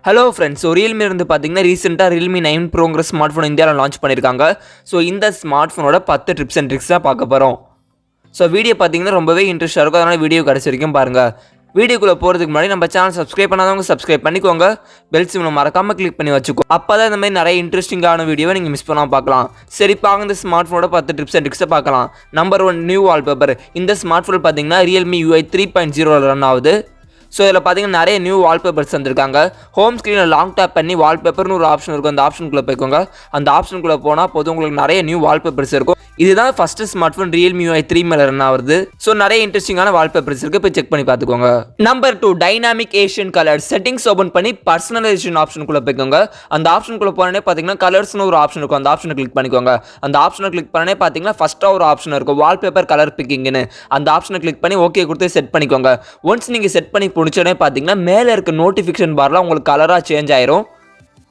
Hello friends, so Realme இருந்து பார்த்தீங்கன்னா ரீசெண்டாக Realme 9 ப்ரோங்கிற ஸ்மார்ட் ஃபோன் இந்தியாவில் லான்ச் பண்ணியிருக்காங்க. ஸோ இந்த ஸ்மார்ட் ஃபோனோட 10 டிப்ஸ் அண்ட் ட்ரிக்ஸ் தான் பார்க்க போகிறோம். ஸோ வீடியோ பார்த்தீங்கன்னா ரொம்பவே இன்ட்ரெஸ்ட்டாக இருக்கும். அதனால் வீடியோ கடைசி வரைக்கும் பாருங்கள். வீடியோக்குள்ளே போகிறதுக்கு முன்னாடி நம்ம சேனல் சப்ஸ்கிரைப் பண்ணாதவங்க சப்ஸ்கிரைப் பண்ணிக்கோங்க. பெல் சிம்ல மறக்காமல் கிளிக் பண்ணி வச்சுக்கோ. அப்போ தான் இந்த மாதிரி நிறைய இன்ட்ரெஸ்டிங்கான வீடியோவை நீங்கள் மிஸ் பண்ணாமல் பார்க்கலாம். சரி, பாங்க இந்த ஸ்மார்ட் ஃபோனோட 10 டிப்ஸ் அண்ட் ட்ரிக்ஸை பார்க்கலாம். Number 1, new wallpaper. இந்த ஸ்மார்ட் ஃபோன் பார்த்தீங்கன்னா Realme UI 3.0 ரன் ஆகுது. ஸோ இதில் பார்த்தீங்கன்னா நிறைய நியூ வால்பேப்பர்ஸ் வந்துருக்காங்க. ஹோம் ஸ்க்ரீனில் லாங் டேப் பண்ணி வால்பேப்பர்னு ஒரு ஆப்ஷன் இருக்கும். அந்த ஆப்ஷனுக்குள்ளே போய்க்கோங்க. அந்த ஆப்ஷனுக்குள்ளே போனால் போதும் உங்களுக்கு நிறைய நியூ வால்பேப்பர்ஸ் இருக்கும். இதுதான் first smart phone Realme UI 3 மேலே ரன் ஆகுது. ஸோ நிறைய இன்ட்ரெஸ்டிங்கான வால்பேப்பர்ஸ் இருக்குது, போய் செக் பண்ணி பார்த்துக்கோங்க. Number 2, dynamic Asian colours. Settings open பண்ணி பர்சனலைசேஷன் ஆப்ஷனுக்குள்ளே போய்க்கோங்க. அந்த ஆப்ஷனுக்குள்ளே போனே பார்த்தீங்கன்னா கலர்ஸ்னு ஒரு ஆப்ஷன் இருக்கும். அந்த ஆப்ஷனை கிளிக் பண்ணிக்கோங்க. அந்த ஆப்ஷனை கிளிக் பண்ணே பார்த்தீங்கன்னா ஃபஸ்ட்டாக ஒரு ஆப்ஷன் இருக்கும், வால்பேப்பர் கலர் பிக்கிங்னு. அந்த ஆப்ஷனை கிளிக் பண்ணி ஓகே கொடுத்து செட் பண்ணிக்கோங்க. ஒன்ஸ் நீங்கள் செட் பண்ணி முடிச்சோடனே பார்த்தீங்கன்னா மேலே இருக்க நோட்டிஃபிகேஷன் பார்லாம் உங்களுக்கு கலராக சேஞ்ச் ஆயிரும்.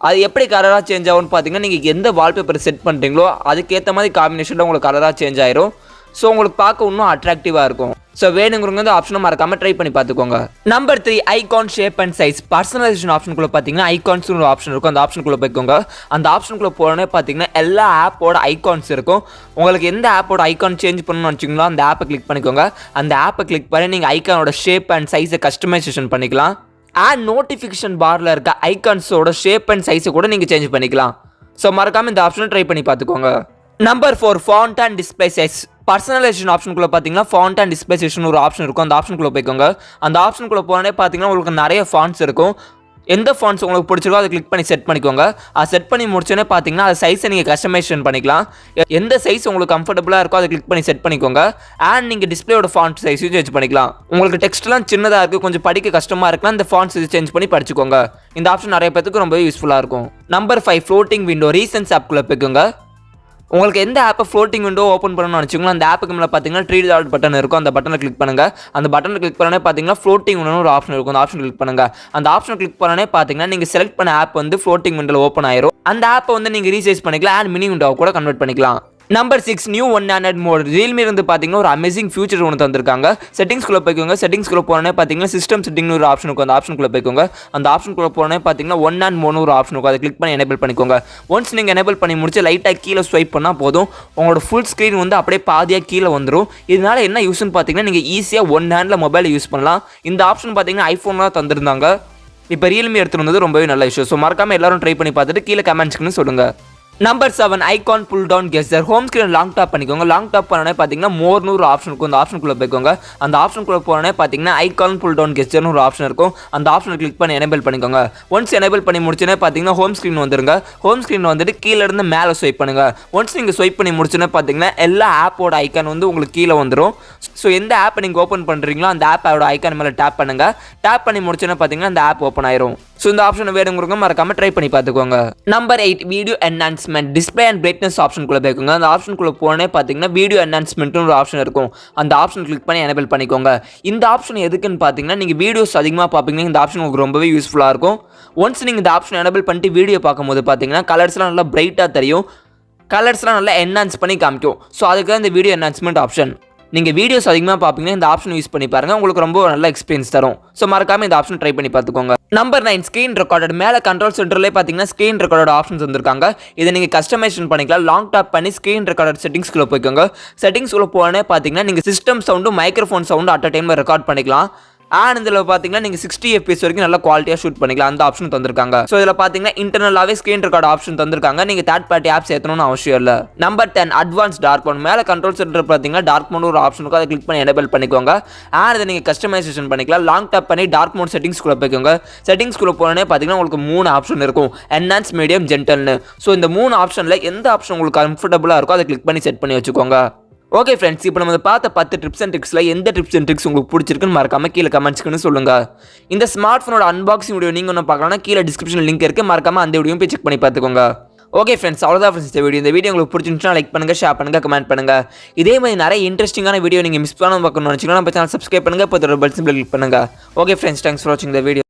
அது எப்படி கலராக சேஞ்ச் ஆகும்னு பார்த்தீங்கன்னா நீங்கள் எந்த வால்பேப்பர் செட் பண்ணுறீங்களோ அதுக்கேற்ற மாதிரி காம்பினேஷனில் உங்களுக்கு கலராக சேஞ்ச் ஆயிரும். ஸோ உங்களுக்கு பார்க்க இன்னும் அட்ராக்டிவாக இருக்கும். ஸோ வேணுங்கிறவங்க இந்த ஆப்ஷனை மறக்காமல் ட்ரை பண்ணி பார்த்துக்கோங்க. Number 3, icon shape and size. Personalization ஆப்ஷனுக்குள்ளே பார்த்தீங்கன்னா ஐகான்ஸ் ஒரு ஆப்ஷன் இருக்கும். அந்த ஆப்ஷனுக்குள்ளே போய்க்கோங்க. அந்த ஆப்ஷனுக்குள்ளே போனே பார்த்தீங்கன்னா எல்லா ஆப்போட ஐகான்ஸ் இருக்கும். உங்களுக்கு எந்த ஆப்போட ஐகான் சேஞ்ச் பண்ணணும்னு வச்சிங்களோ அந்த ஆப்பை கிளிக் பண்ணிக்கோங்க. அந்த ஆப்பை கிளிக் பண்ணி நீங்கள் ஐகானோட ஷேப் அண்ட் சைஸை கஸ்டமைசேஷன் பண்ணிக்கலாம். அண்ட் நோட்டிஃபிகேஷன் பாரில் இருக்க ஐகான்ஸோட ஷேப் அண்ட் சைஸை கூட நீங்கள் சேஞ்ச் பண்ணிக்கலாம். ஸோ மறக்காமல் இந்த ஆப்ஷனை ட்ரை பண்ணி பார்த்துக்கோங்க. Number 4, font and display size. Personalization ஆப்ஷனுக்குள்ளே பார்த்தீங்கன்னா ஃபாண்ட் அண்ட் டிஸ்பிளே சைஸ்னு ஒரு ஆப்ஷன் இருக்கும். அந்த ஆப்ஷனுக்குள்ளே போய்க்கோங்க. அந்த ஆப்ஷனுக்குள்ளே போனே பார்த்தீங்கன்னா உங்களுக்கு நிறைய ஃபாண்ட்ஸ் இருக்கும். எந்த ஃபாண்ட்ஸ் உங்களுக்கு பிடிச்சிருக்கோ அதை கிளிக் பண்ணி செட் பண்ணிக்கோங்க. அது செட் பண்ணி முடிச்சோன்னே பார்த்தீங்கன்னா அது சைஸை நீங்கள் கஸ்டமைசேஷன் பண்ணிக்கலாம். எந்த சைஸ் உங்களுக்கு கம்ஃபர்டபுளாக இருக்கோ அதை கிளிக் பண்ணி செட் பண்ணிக்கோங்க. அண்ட் நீங்கள் டிஸ்பிளேயோட ஃபாண்ட் சைஸையும் சேஞ்ச் பண்ணிக்கலாம். உங்களுக்கு டெக்ஸ்ட்லாம் சின்னதாக இருக்குது, கொஞ்சம் படிக்க கஷ்டமாக இருக்கலாம், இந்த ஃபாண்ட் சைஸ் சேஞ்ச் பண்ணி படிச்சுக்கோங்க. இந்த ஆப்ஷன் நிறைய பேருக்கு ரொம்பவே யூஸ்ஃபுல்லாக இருக்கும். Number 5, floating window. ரீசன்ஸ் ஆப்குள்ளே போய்க்கோங்க. உங்களுக்கு எந்த ஆப்பை ஃப்ளோட்டிங் விண்டோ ஓப்பன் பண்ணணும்னு நினச்சிங்களோ அந்த ஆப்புக்கு மேலே பார்த்தீங்கன்னா 3 டாட் பட்டன் இருக்கும். அந்த பட்டனை கிளிக் பண்ணுங்கள். அந்த பட்டனை கிளிக் பண்ணனே பார்த்தீங்கன்னா ஃப்ளோட்டிங் விண்டோன்னு ஒரு ஆப்ஷன் இருக்கும். அந்த ஆப்ஷன் கிளிக் பண்ணுங்கள். அந்த ஆப்ஷன் கிளிக் பண்ணனே பார்த்தீங்கன்னா நீங்கள் செலக்ட் பண்ண ஆப் வந்து ஃப்ளோட்டிங் விண்டோவில் ஓப்பன் ஆயிரும். அந்த ஆப்பை வந்து நீங்கள் ரீசைஸ் பண்ணிக்கலாம் அண்ட் மினி விண்டோவை கூட கன்வெர்ட் பண்ணிக்கலாம். Number 6, new 100 mode. Realme இருந்து பார்த்தீங்கன்னா ஒரு அமேசிங் ஃபியூச்சர் ஒன்று தந்திருக்காங்க. செட்டிங்ஸ்குள்ளே போய்க்கோங்க. செட்டிங்ஸ்குள்ளே போனே பார்த்தீங்கன்னா சிஸ்டம் செட்டிங்னு ஒரு ஆப்ஷன் இருக்கும். அந்த ஆப்ஷனுக்குள்ளே போய்க்கோங்க. அந்த ஆப்ஷனுக்குள்ளே போனே பார்த்தீங்கன்னா 100 மோட்னு ஒரு ஆப்ஷன் இருக்கும். அதை கிளிக் பண்ணி எனேபிள் பண்ணிக்கோங்க. ஒன்ஸ் நீங்கள் எனேபிள் பண்ணி முடிச்சு லைட்டாக கீழே ஸ்வைப் பண்ணால் போதும், உங்களோட ஃபுல் ஸ்க்ரீன் வந்து அப்படியே பாதியாக கீழே வந்துடும். இதனால என்ன யூஸ்ன்னு பார்த்தீங்கன்னா நீங்கள் ஈஸியாக ஒன் ஹேண்டில் மொபைலை யூஸ் பண்ணலாம். இந்த ஆப்ஷன் பார்த்தீங்கன்னா ஐஃபோனில் தந்திருந்தாங்க. இப்போ Realme எடுத்துகிட்டு வந்தது ரொம்பவே நல்ல விஷயம். ஸோ மறக்காமல் எல்லாரும் ட்ரை பண்ணி பார்த்துட்டு கீழே கமெண்ட்ஸ்க்குன்னு சொல்லுங்கள். Number 7, icon pull down gesture. Home screen long tap பண்ணிக்கோங்க. லாங் டாப் பண்ணனே பார்த்தீங்கன்னா மோர்னு ஒரு ஆப்ஷன் இருக்கும். அந்த ஆப்ஷனுக்குள்ளே போய்க்கோங்க. அந்த ஆப்ஷனுக்குள்ளே போனே பார்த்தீங்கன்னா ஐகான் புல் டவுன் கெஸ்டர்னு ஒரு ஆப்ஷன் இருக்கும். அந்த ஆப்ஷனை கிளிக் பண்ணி எனேபிள் பண்ணிக்கோங்க. ஒன்ஸ் எனேபிள் பண்ணி முடிச்சோன்னே பார்த்தீங்கன்னா ஹோம் ஸ்க்ரீன் வந்துருங்க. ஹோம் ஸ்க்ரீன் வந்துட்டு கீழே இருந்து மேலே ஸ்வைப் பண்ணுங்க. ஒன்ஸ் நீங்கள் ஸ்வைப் பண்ணி முடிச்சோன்னே பார்த்தீங்கன்னா எல்லா ஆப்போட ஐக்கான் வந்து உங்களுக்கு கீழே வந்துடும். ஸோ எந்த ஆப்பை நீங்கள் ஓப்பன் பண்ணுறீங்களோ அந்த ஆப்போட ஐக்கான் மேலே டேப் பண்ணுங்கள். டேப் பண்ணி முடிச்சோன்னே பார்த்தீங்கன்னா அந்த ஆப் ஓப்பன் ஆயிரும். ஸோ இந்த ஆப்ஷனை வேணுங்கிறவங்க மறக்காமல் ட்ரை பண்ணி பார்த்துக்கோங்க. Number 8, video enhancement. Display and brightness ஆப்ஷனுக்குள்ளே போய்க்கோங்க. அந்த ஆப்ஷனுக்குள்ளே போனே பார்த்தீங்கன்னா வீடியோ என்ஹான்ஸ்மெண்ட்னு ஒரு ஆப்ஷன் இருக்கும். அந்த ஆப்ஷன் கிளிக் பண்ணி எனேபிள் பண்ணிக்கோங்க. இந்த ஆப்ஷன் எதுக்குன்னு பார்த்தீங்கன்னா நீங்கள் வீடியோஸ் அதிகமாக பார்ப்பீங்கன்னா இந்த ஆப்ஷன் உங்களுக்கு ரொம்பவே யூஸ்ஃபுல்லாக இருக்கும். ஒன்ஸ் நீங்கள் இந்த ஆப்ஷன் எனேபிள் பண்ணிட்டு வீடியோ பார்க்கும்போது பார்த்தீங்கன்னா கலர்ஸ்லாம் நல்லா பிரைட்டாக தெரியும், கலர்ஸ்லாம் நல்லா என்ஹான்ஸ் பண்ணி காமிக்கும். ஸோ அதுக்கு தான் இந்த வீடியோ என்ஹான்ஸ்மெண்ட் ஆப்ஷன். நீங்கள் வீடியோஸ் அதிகமாக பார்ப்பீங்கன்னா இந்த ஆப்ஷன் யூஸ் பண்ணி பாருங்கள், உங்களுக்கு ரொம்ப நல்ல எக்ஸ்பீரியன்ஸ் தரும். ஸோ மறக்காமல் இந்த ஆப்ஷன் ட்ரை பண்ணி பார்த்துக்கோங்க. Number 9, screen recorded. மேலே கண்ட்ரோல் சென்டர்லேயே பார்த்தீங்கன்னா ஸ்க்ரீன் ரெக்கார்டட் ஆப்ஷன்ஸ் வந்திருக்காங்க. இதை நீங்கள் கஸ்டமைசேஷன் பண்ணிக்கலாம். லாங் டாப் பண்ணி ஸ்க்ரீன் ரெக்கார்டட் செட்டிங்ஸ்குள்ளே போய்க்கோங்க. செட்டிங்ஸ்குள்ளே போனே பார்த்தீங்கன்னா நீங்கள் system sound microphone sound at a டைமில் ரெக்கார்ட் பண்ணிக்கலாம். அண்ட் இதில் பார்த்தீங்கன்னா நீங்கள் 60 FPS வரைக்கும் நல்லா குவாலிட்டியாக ஷூட் பண்ணிக்கலாம். அந்த ஆப்ஷன் தந்திருக்காங்க. ஸோ இதில் பார்த்தீங்கன்னா இன்டர்னலாகவே ஸ்க்ரீன் ரெக்கார்ட் ஆப்ஷன் தந்திருக்காங்க. நீங்கள் தேர்ட் பார்ட்டி ஆப்ஸ் ஏற்றணும்னு அவசியம் இல்லை. Number 10, advance dark mode. மேலே கண்ட்ரோல் சென்டர் பார்த்தீங்கன்னா டார்க் மோட் ஒரு ஆப்ஷன் இருக்கும். அதை கிளிக் பண்ணி எனேபிள் பண்ணிக்கோங்க. அண்ட் இதை நீங்கள் கஸ்டமைசேஷன் பண்ணிக்கலாம். லாங் டாப் பண்ணி டார்க் மோட் செட்டிங்ஸ்குள்ளே போய்க்கோங்க. செட்டிங்ஸ்குள்ளே போனே பார்த்தீங்கன்னா உங்களுக்கு 3 ஆப்ஷன் இருக்கும், என்ஹான்ஸ், மீடியம், ஜென்டல்னு. ஸோ இந்த 3 ஆப்ஷனில் எந்த ஆப்ஷன் உங்களுக்கு கம்ஃபர்டபுளாக இருக்கோ அதை கிளிக் பண்ணி செட் பண்ணி வச்சுக்கோங்க. ஓகே ஃப்ரெண்ட்ஸ், இப்போ நம்ம பார்த்த 10 டிப்ஸ் அண்ட் ட்ரிக்ஸில் எந்த டிப்ஸ் அண்ட் ட்ரிக்ஸ் உங்களுக்கு பிடிச்சிருக்குன்னு மறக்காமல் கீழே கமெண்ட்ஸ்க்குன்னு சொல்லுங்கள். இந்த ஸ்மார்ட் ஃபோனோட அன்பாக்சிங் வீடியோ நீங்கள் ஒன்று பார்க்கலாம்னா கீழே டிஸ்கிரிப்ஷன் லிங்க் இருக்குது, மறக்காமல் அந்த வீடியோ போய் செக் பண்ணி பார்த்துக்கோங்க. ஓகே ஃப்ரெண்ட்ஸ், அவ்வளோதான் ஃப்ரெண்ட்ஸ் இந்த வீடியோ உங்களுக்கு பிடிச்சிருந்துச்சுன்னா லைக் பண்ணுங்கள், ஷேர் பண்ணுங்கள், கமெண்ட் பண்ணுங்கள். இதே மாதிரி நிறைய இன்ட்ரெஸ்டிங்கான வீடியோ நீங்கள் மிஸ் பண்ணாமல் பார்க்கணும்னு நினச்சிங்கன்னா நம்ம சேனல் சப்ஸ்கிரைப் பண்ணுங்கள், இப்போ பெல் சிம்பிள் கிளிக் பண்ணுங்கள். ஓகே ஃப்ரெண்ட்ஸ், தேங்க்ஸ் ஃபார் வாட்சிங் த வீடியோ.